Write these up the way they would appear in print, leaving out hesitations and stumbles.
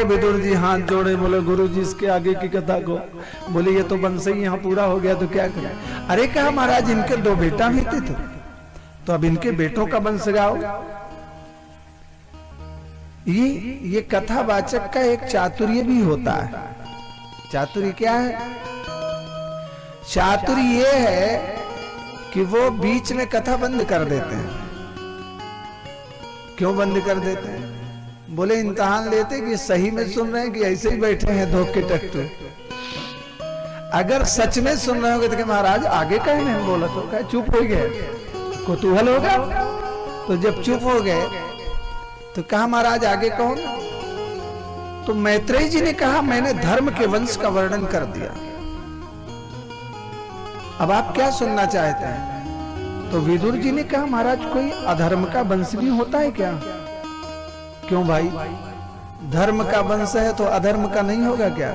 विदुर जी हाथ जोड़े, बोले गुरु जी इसके आगे की कथा को। बोले ये तो वंश ही यहाँ पूरा हो गया तो क्या करें। अरे कहा महाराज इनके 2 बेटा भी थे तो अब इनके बेटों का वंश गाओ। ये कथावाचक का एक चातुर्य भी होता है। चातुर्य क्या है? चातुर्य ये है कि वो बीच में कथा बंद कर देते हैं। क्यों बंद कर देते हैं? बोले इम्तिहान लेते कि सही में सुन रहे हैं कि ऐसे ही बैठे हैं धोखे टट्टू। अगर सच में सुन रहे होगे तो महाराज आगे कहे नहीं बोला तो कहे चुप हो गए, कुतूहल होगा। तो जब चुप हो गए तो कहा महाराज आगे कौन? तो मैत्रेय जी ने कहा मैंने धर्म के वंश का वर्णन कर दिया, अब आप क्या सुनना चाहते हैं? तो विदुर जी ने कहा महाराज कोई अधर्म का वंश भी होता है क्या? क्यों भाई, धर्म का वंश है तो अधर्म का नहीं होगा क्या?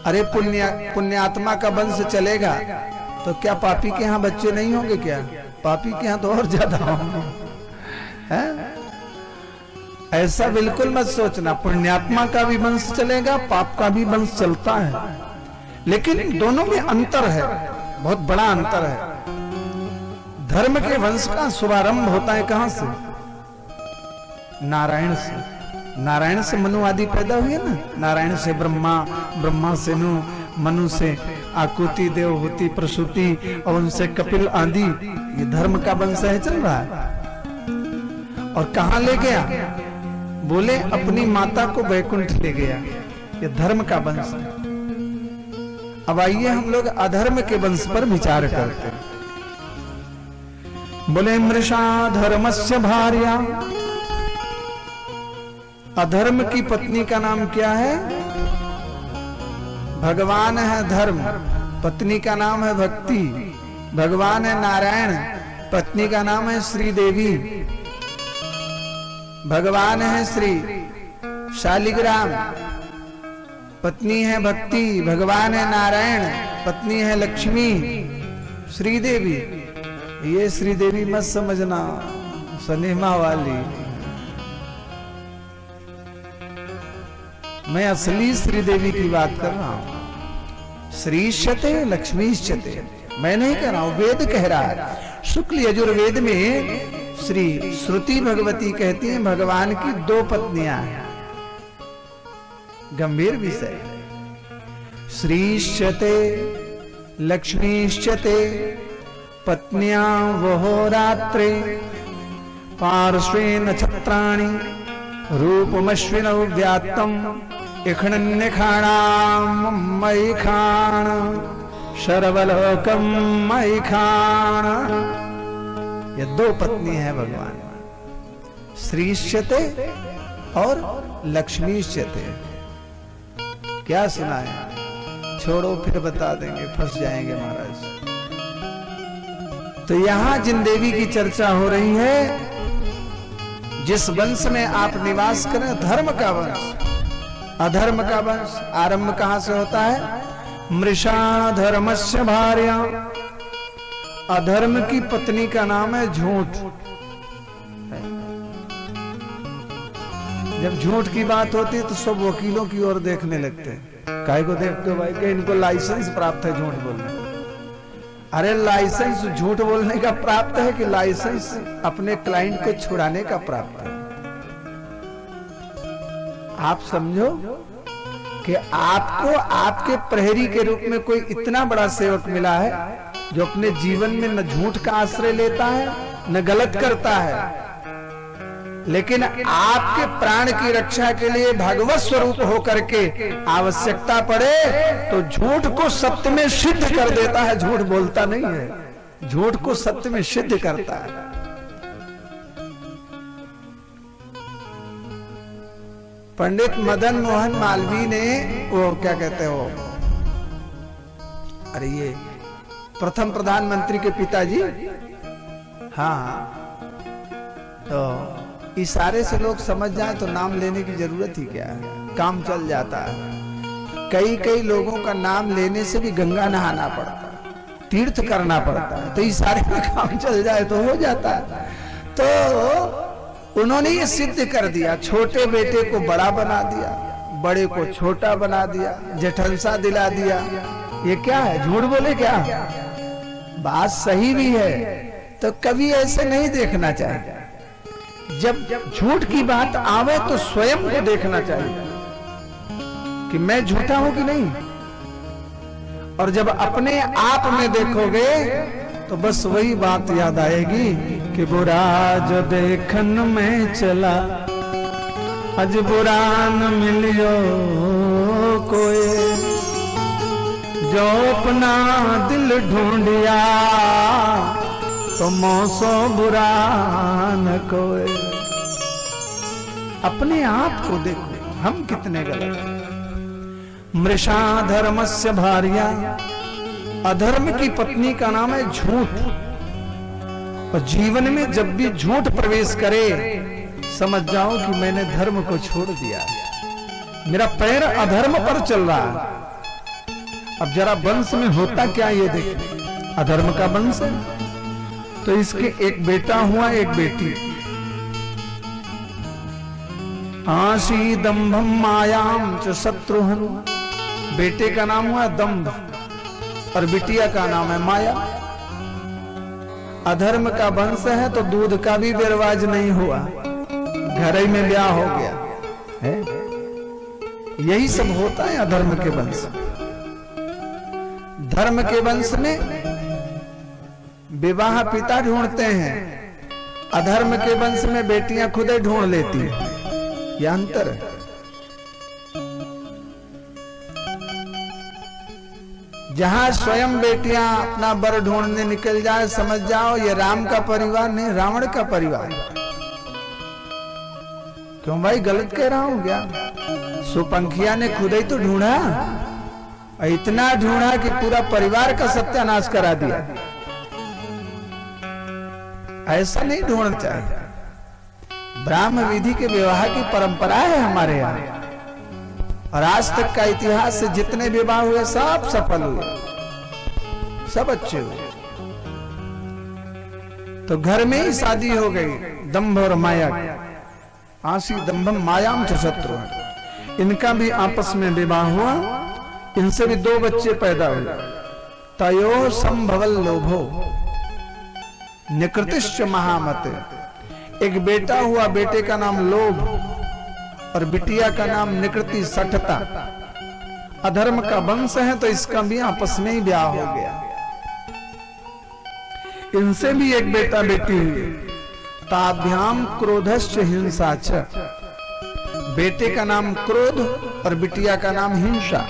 अरे पुण्यात्मा का वंश चलेगा तो क्या पापी के यहाँ बच्चे नहीं होंगे क्या? पापी के यहाँ तो और ज्यादा होंगे। ऐसा बिल्कुल मत सोचना, पुण्यात्मा का भी वंश चलेगा, पाप का भी वंश चलता है, लेकिन दोनों में अंतर है, बहुत बड़ा अंतर है। धर्म के वंश का शुभारंभ होता है कहां से? नारायण से। नारायण से मनु आदि पैदा हुए ना, नारायण से ब्रह्मा, ब्रह्मा से नु, मनु से आकुति, देवहूति, प्रसूति और उनसे कपिल आदि, ये धर्म का वंश है, चल रहा है। और कहां ले गया? बोले अपनी माता को वैकुंठ ले गया, ये धर्म का वंश है। अब आइए हम लोग अधर्म के वंश पर विचार करते हैं। बोले मृषा धर्मस्य भार्या, अधर्म की पत्नी का नाम क्या है? भगवान है धर्म, पत्नी का नाम है भक्ति। भगवान है नारायण, पत्नी का नाम है श्री देवी। भगवान है श्री शालिग्राम, पत्नी है भक्ति। भगवान है नारायण, पत्नी है लक्ष्मी, श्री देवी। ये श्री देवी मत समझना सिनेमा वाली, मैं असली श्री देवी की बात कर रहा हूं। श्रीश्चते लक्ष्मीश्चते, मैं नहीं कह रहा हूं, वेद कह रहा है। शुक्ल यजुर्वेद में श्री श्रुति भगवती कहती हैं भगवान की 2 पत्नियां हैं। गंभीर विषय। श्रीश्चते लक्ष्मीश्चते पत्न्यां वहो रात्रे पार्श्वे नक्षत्राणि रूपमश्विनौ व्यात्तम् इखणन्यखाणां मयिखाण शर्वलोकं मयिखाण। ये 2 पत्नी है भगवान, श्रीश्चते और लक्ष्मीश्चते। क्या सुना है? छोड़ो फिर बता देंगे, फंस जाएंगे महाराज। तो यहां जिन देवी की चर्चा हो रही है, जिस वंश में आप निवास करें, धर्म का वंश, अधर्म का वंश आरंभ कहां से होता है? मृषा धर्मस्य भार्या, अधर्म की पत्नी का नाम है झूठ। जब झूठ की बात होती है तो सब वकीलों की ओर देखने लगते हैं। काहे को देखते हो भाई? कि इनको लाइसेंस प्राप्त है झूठ बोलने। अरे लाइसेंस झूठ बोलने का प्राप्त है कि लाइसेंस अपने क्लाइंट को छुड़ाने का प्राप्त है? आप समझो कि आपको आपके प्रहरी के रूप में कोई इतना बड़ा सेवक मिला है जो अपने जीवन में न झूठ का आश्रय लेता है न गलत करता है, लेकिन आपके प्राण की रक्षा के लिए भगवत स्वरूप होकर के आवश्यकता पड़े तो झूठ को सत्य में सिद्ध कर देता है। झूठ बोलता नहीं है, झूठ को सत्य में सिद्ध करता है। पंडित मदन मोहन मालवीय ने वो क्या कहते हो, अरे ये प्रथम प्रधानमंत्री के पिताजी, हाँ, तो इशारे से लोग समझ जाए तो नाम लेने की जरूरत ही क्या है, काम चल जाता है। कई कई लोगों का नाम लेने से भी गंगा नहाना पड़ता है, तीर्थ करना पड़ता है, तो इशारे में काम चल जाए तो हो जाता है। तो उन्होंने ये सिद्ध कर दिया, छोटे बेटे को बड़ा बना दिया, बड़े को छोटा बना दिया, जठनसा दिला दिया। ये क्या है? झूठ बोले क्या? बात सही भी है, तो कभी ऐसे नहीं देखना चाहिए। जब झूठ की बात आवे तो स्वयं को देखना चाहिए कि मैं झूठा हूं कि नहीं। और जब अपने आप में देखोगे तो बस वही बात याद आएगी कि बुरा जो देखन में चला, अज बुरा न मिलियो कोई, जो अपना दिल ढूंढिया तो मौसो बुरा न कोई। अपने आप को देखो, हम कितने गलत। मृषा धर्मस्य भार्या, अधर्म की पत्नी का नाम है झूठ। और जीवन में जब भी झूठ प्रवेश करे, समझ जाओ कि मैंने धर्म को छोड़ दिया, मेरा पैर अधर्म पर चल रहा है। अब जरा वंश में होता क्या ये देखिए, अधर्म का वंश है। तो इसके एक बेटा हुआ, एक बेटी। आशी दंभम मायाम च शत्रुहन, बेटे का नाम हुआ दंभ और बिटिया का नाम है माया। अधर्म का वंश है तो दूध का भी बेरवाज नहीं हुआ, घर ही में ब्याह हो गया है। यही सब होता है अधर्म के वंश। धर्म के वंश में विवाह पिता ढूंढते हैं, अधर्म के वंश में बेटियां खुद ही ढूंढ लेती हैं। यह अंतर है। जहां स्वयं बेटियां अपना वर ढूंढने निकल जाए, समझ जाओ ये राम का परिवार नहीं, रावण का परिवार। क्यों भाई, गलत कह रहा हूं क्या? सुपंखिया ने खुद ही तो ढूंढा, इतना ढूंढा कि पूरा परिवार का सत्यानाश करा दिया। ऐसा नहीं ढूंढना चाहिए। ब्राह्म विधि के विवाह की परंपरा है हमारे यहाँ, और आज तक का इतिहास से जितने विवाह हुए सब सफल हुए, सब अच्छे हुए। तो घर में ही शादी हो गई दंभ और माया की। आशी दंभम मायाम च शत्रु, इनका भी आपस में विवाह हुआ, इनसे भी 2 बच्चे पैदा हुए। तयो संभवल लोभो निकृतिश्च महामते, एक बेटा हुआ, बेटे का नाम लोभ और बिटिया का नाम निकृति, सठता। अधर्म का वंश है तो इसका भी आपस में ही ब्याह हो गया। इनसे भी एक बेटा बेटी हुई। ताभ्याम क्रोधश्च हिंसा च, बेटे का नाम क्रोध और बिटिया का नाम हिंसा।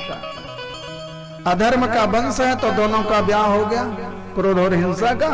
अधर्म का वंश है तो दोनों का ब्याह हो गया, क्रोध और हिंसा का।